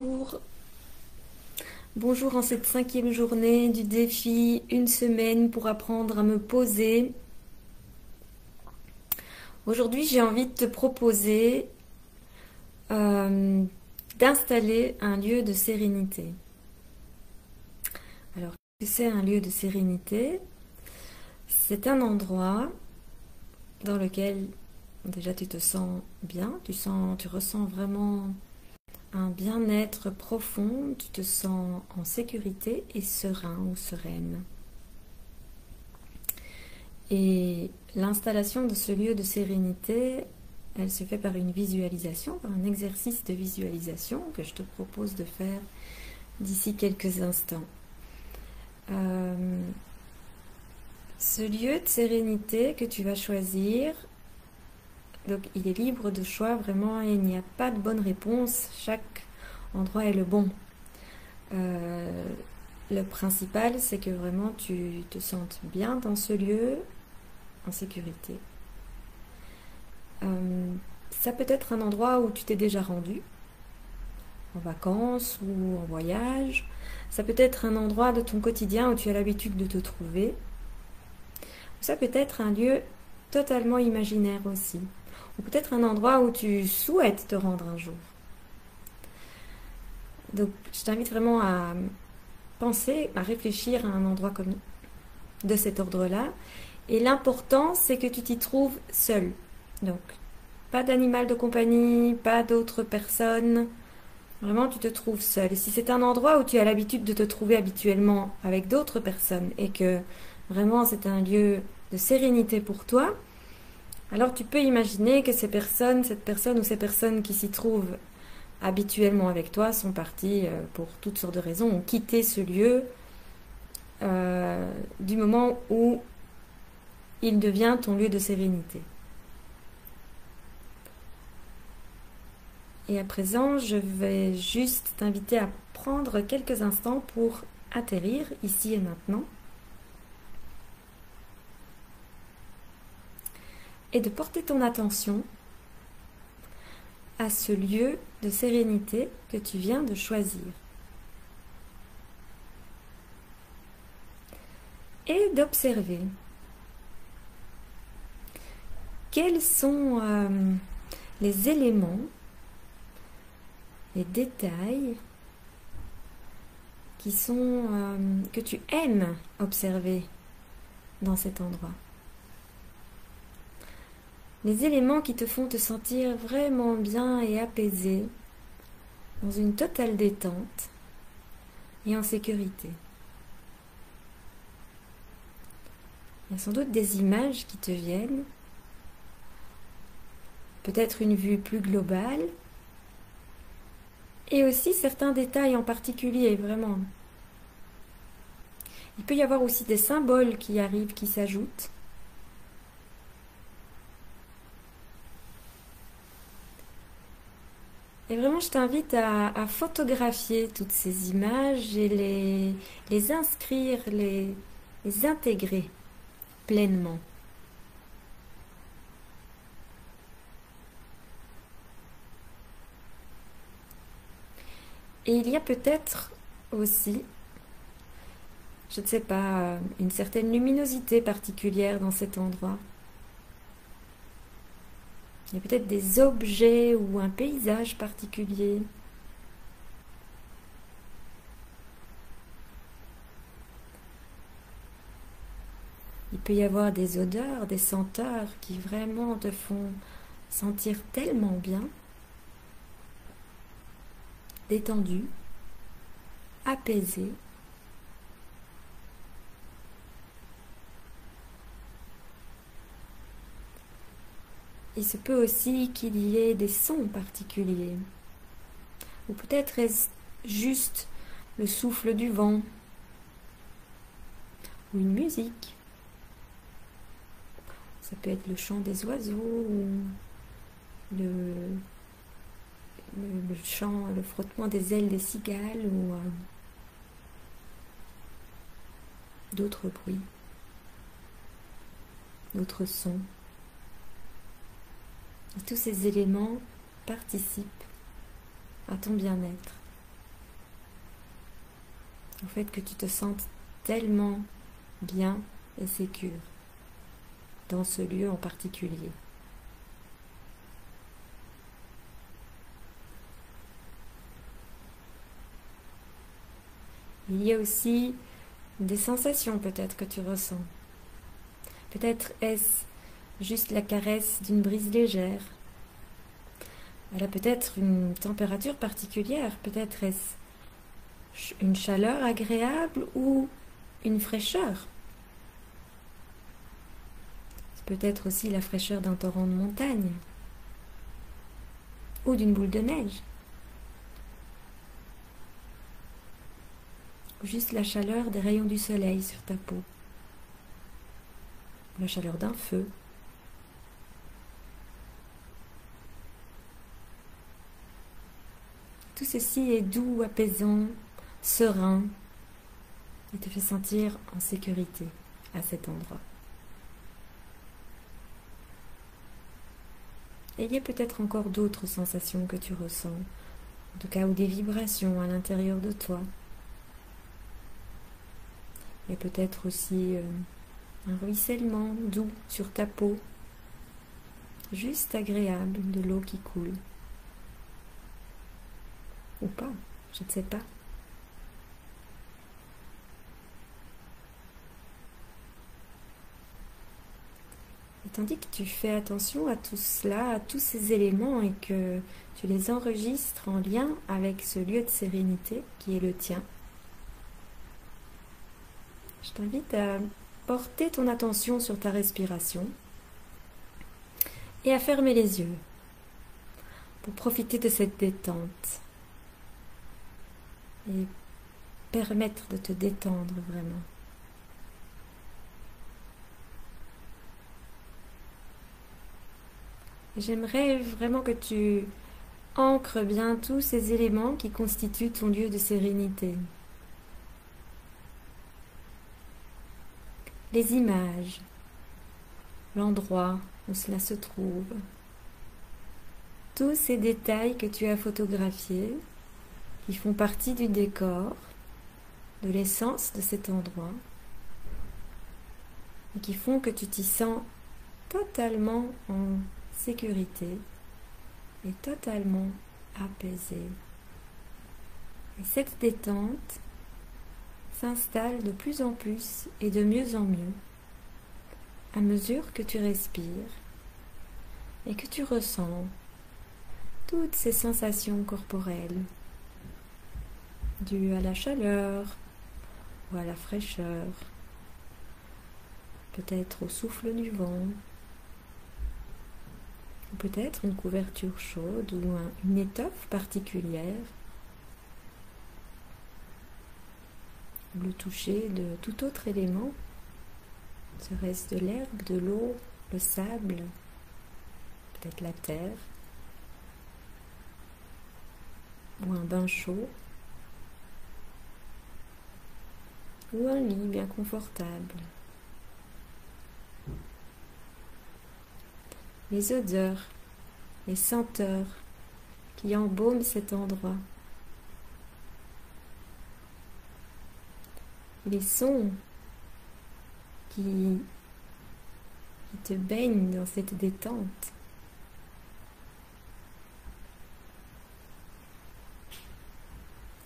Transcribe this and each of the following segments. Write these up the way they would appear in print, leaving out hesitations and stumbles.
Bonjour. Bonjour en cette 5e journée du défi une semaine pour apprendre à me poser. Aujourd'hui, j'ai envie de te proposer euh, d'installer un lieu de sérénité. Alors, qu'est-ce que c'est un lieu de sérénité? C'est un endroit dans lequel déjà tu te sens bien, tu ressens vraiment un bien-être profond, tu te sens en sécurité et serein ou sereine. Et l'installation de ce lieu de sérénité, elle se fait par une visualisation, par un exercice de visualisation que je te propose de faire d'ici quelques instants. Ce lieu de sérénité que tu vas choisir, donc il est libre de choix vraiment, il n'y a pas de bonne réponse, chaque endroit est le bon. Le principal, c'est que vraiment tu te sentes bien dans ce lieu, en sécurité. Ça peut être un endroit où tu t'es déjà rendu, en vacances ou en voyage. Ça peut être un endroit de ton quotidien où tu as l'habitude de te trouver. Ça peut être un lieu totalement imaginaire aussi. Ou peut-être un endroit où tu souhaites te rendre un jour. Donc je t'invite vraiment à penser, à réfléchir à un endroit comme de cet ordre-là. Et l'important, c'est que tu t'y trouves seul. Donc, pas d'animal de compagnie, pas d'autres personnes. Vraiment, tu te trouves seul. Et si c'est un endroit où tu as l'habitude de te trouver habituellement avec d'autres personnes et que vraiment c'est un lieu de sérénité pour toi, alors tu peux imaginer que cette personne ou ces personnes qui s'y trouvent habituellement avec toi sont parties pour toutes sortes de raisons, ont quitté ce lieu du moment où il devient ton lieu de sérénité. Et à présent, je vais juste t'inviter à prendre quelques instants pour atterrir ici et maintenant et de porter ton attention à ce lieu de sérénité que tu viens de choisir. Et d'observer quels sont les éléments, les détails que tu aimes observer dans cet endroit. Les éléments qui te font te sentir vraiment bien et apaisé, dans une totale détente et en sécurité. Il y a sans doute des images qui te viennent, peut-être une vue plus globale, et aussi certains détails en particulier, vraiment. Il peut y avoir aussi des symboles qui arrivent, qui s'ajoutent. Et vraiment, je t'invite à photographier toutes ces images et les inscrire, les intégrer pleinement. Et il y a peut-être aussi, je ne sais pas, une certaine luminosité particulière dans cet endroit. Il y a peut-être des objets ou un paysage particulier. Il peut y avoir des odeurs, des senteurs qui vraiment te font sentir tellement bien, détendu, apaisé. Il se peut aussi qu'il y ait des sons particuliers, ou peut-être est-ce juste le souffle du vent, ou une musique. Ça peut être le chant des oiseaux, ou le, le chant, le frottement des ailes des cigales, ou d'autres bruits, d'autres sons. Et tous ces éléments participent à ton bien-être. au fait que tu te sentes tellement bien et sécure dans ce lieu en particulier. Il y a aussi des sensations peut-être que tu ressens. Peut-être est-ce juste la caresse d'une brise légère. Elle a peut-être une température particulière. Peut-être est-ce une chaleur agréable ou une fraîcheur. C'est peut-être aussi la fraîcheur d'un torrent de montagne ou d'une boule de neige. Ou juste la chaleur des rayons du soleil sur ta peau. La chaleur d'un feu. Tout ceci est doux, apaisant, serein et te fait sentir en sécurité à cet endroit. Et il y a peut-être encore d'autres sensations que tu ressens, en tout cas ou des vibrations à l'intérieur de toi. Il y a peut-être aussi un ruissellement doux sur ta peau, juste agréable, de l'eau qui coule. Ou pas, je ne sais pas. Et tandis que tu fais attention à tout cela, à tous ces éléments et que tu les enregistres en lien avec ce lieu de sérénité qui est le tien, je t'invite à porter ton attention sur ta respiration et à fermer les yeux pour profiter de cette détente et permettre de te détendre vraiment. J'aimerais vraiment que tu ancres bien tous ces éléments qui constituent ton lieu de sérénité. Les images, l'endroit où cela se trouve, tous ces détails que tu as photographiés, qui font partie du décor, de l'essence de cet endroit, et qui font que tu t'y sens totalement en sécurité et totalement apaisé. Et cette détente s'installe de plus en plus et de mieux en mieux à mesure que tu respires et que tu ressens toutes ces sensations corporelles dues à la chaleur ou à la fraîcheur, peut-être au souffle du vent, ou peut-être une couverture chaude ou une étoffe particulière, le toucher de tout autre élément, serait-ce de l'herbe, de l'eau, le sable, peut-être la terre, ou un bain chaud, ou un lit bien confortable. Les odeurs, les senteurs qui embaument cet endroit. Les sons qui te baignent dans cette détente.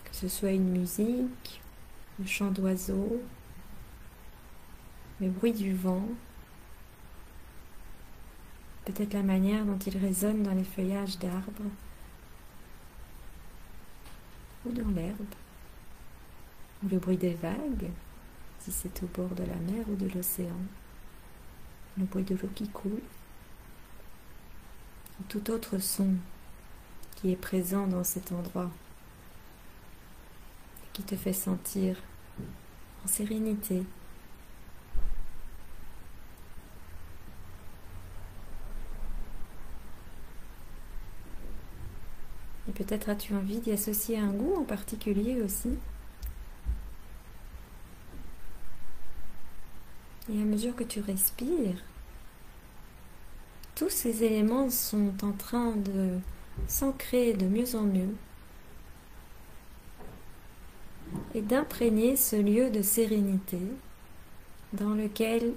Que ce soit une musique, le chant d'oiseaux, le bruit du vent, peut-être la manière dont il résonne dans les feuillages d'arbres ou dans l'herbe, ou le bruit des vagues, si c'est au bord de la mer ou de l'océan, le bruit de l'eau qui coule, ou tout autre son qui est présent dans cet endroit, qui te fait sentir en sérénité. Et peut-être as-tu envie d'y associer un goût en particulier aussi. Et à mesure que tu respires, tous ces éléments sont en train de s'ancrer de mieux en mieux et d'imprégner ce lieu de sérénité dans lequel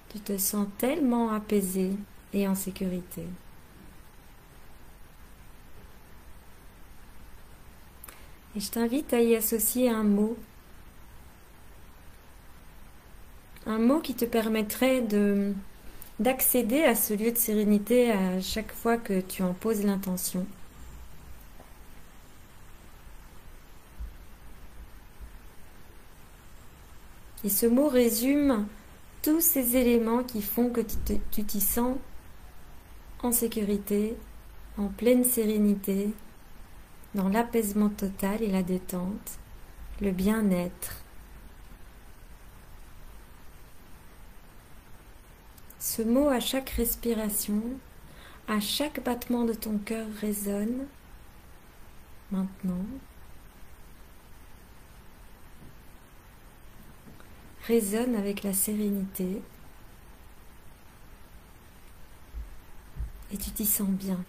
tu te sens tellement apaisé et en sécurité. Et je t'invite à y associer un mot qui te permettrait d'accéder à ce lieu de sérénité à chaque fois que tu en poses l'intention. Et ce mot résume tous ces éléments qui font que tu t'y sens en sécurité, en pleine sérénité, dans l'apaisement total et la détente, le bien-être. Ce mot, à chaque respiration, à chaque battement de ton cœur résonne maintenant. Résonne avec la sérénité et tu t'y sens bien.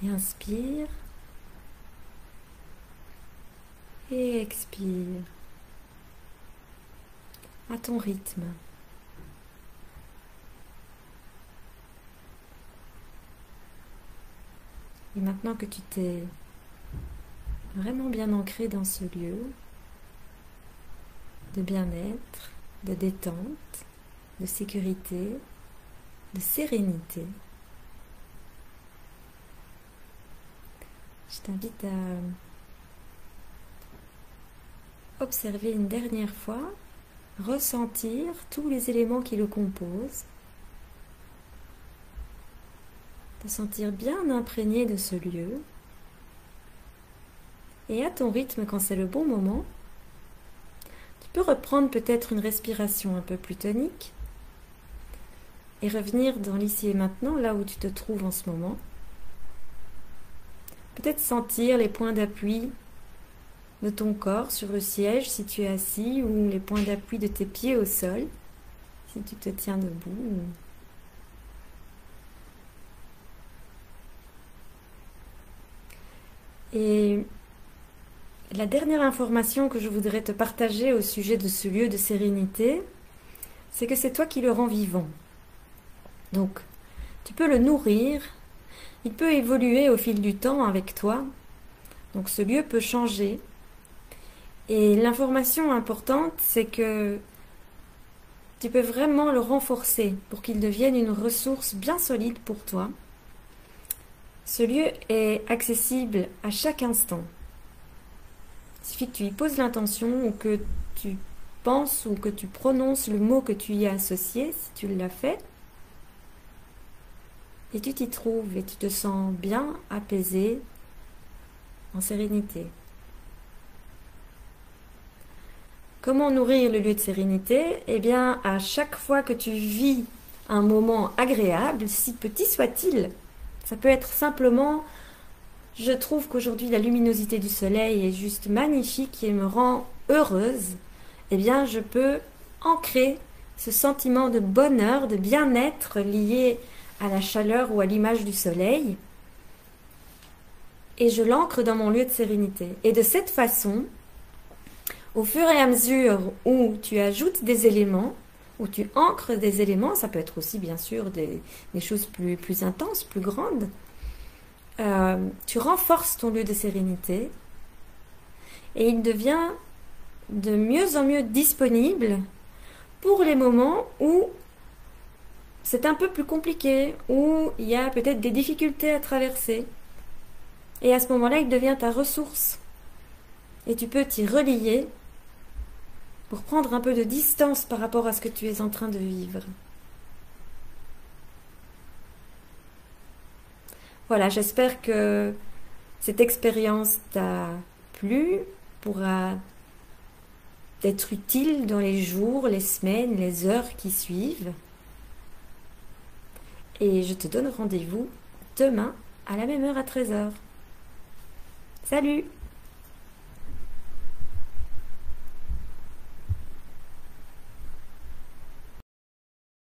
Et inspire et expire à ton rythme. Et maintenant que tu t'es vraiment bien ancré dans ce lieu de bien-être, de détente, de sécurité, de sérénité, je t'invite à observer une dernière fois, ressentir tous les éléments qui le composent, te sentir bien imprégné de ce lieu, et à ton rythme, quand c'est le bon moment, tu peux reprendre peut-être une respiration un peu plus tonique et revenir dans l'ici et maintenant, là où tu te trouves en ce moment. Peut-être sentir les points d'appui de ton corps sur le siège si tu es assis, ou les points d'appui de tes pieds au sol si tu te tiens debout. Et la dernière information que je voudrais te partager au sujet de ce lieu de sérénité, c'est que c'est toi qui le rends vivant. Donc, tu peux le nourrir, il peut évoluer au fil du temps avec toi, donc ce lieu peut changer. Et l'information importante, c'est que tu peux vraiment le renforcer pour qu'il devienne une ressource bien solide pour toi. Ce lieu est accessible à chaque instant. Il suffit que tu y poses l'intention, ou que tu penses ou que tu prononces le mot que tu y as associé, si tu l'as fait. Et tu t'y trouves et tu te sens bien apaisé, en sérénité. Comment nourrir le lieu de sérénité? Eh bien, à chaque fois que tu vis un moment agréable, si petit soit-il, ça peut être simplement, je trouve qu'aujourd'hui la luminosité du soleil est juste magnifique et me rend heureuse, eh bien je peux ancrer ce sentiment de bonheur, de bien-être lié à la chaleur ou à l'image du soleil, et je l'ancre dans mon lieu de sérénité. Et de cette façon, au fur et à mesure où tu ajoutes des éléments, où tu ancres des éléments, ça peut être aussi bien sûr des choses plus intenses, plus grandes, tu renforces ton lieu de sérénité et il devient de mieux en mieux disponible pour les moments où c'est un peu plus compliqué, où il y a peut-être des difficultés à traverser. Et à ce moment-là, il devient ta ressource. Et tu peux t'y relier pour prendre un peu de distance par rapport à ce que tu es en train de vivre. Voilà, j'espère que cette expérience t'a plu, pourra être utile dans les jours, les semaines, les heures qui suivent. Et je te donne rendez-vous demain à la même heure à 13h. Salut!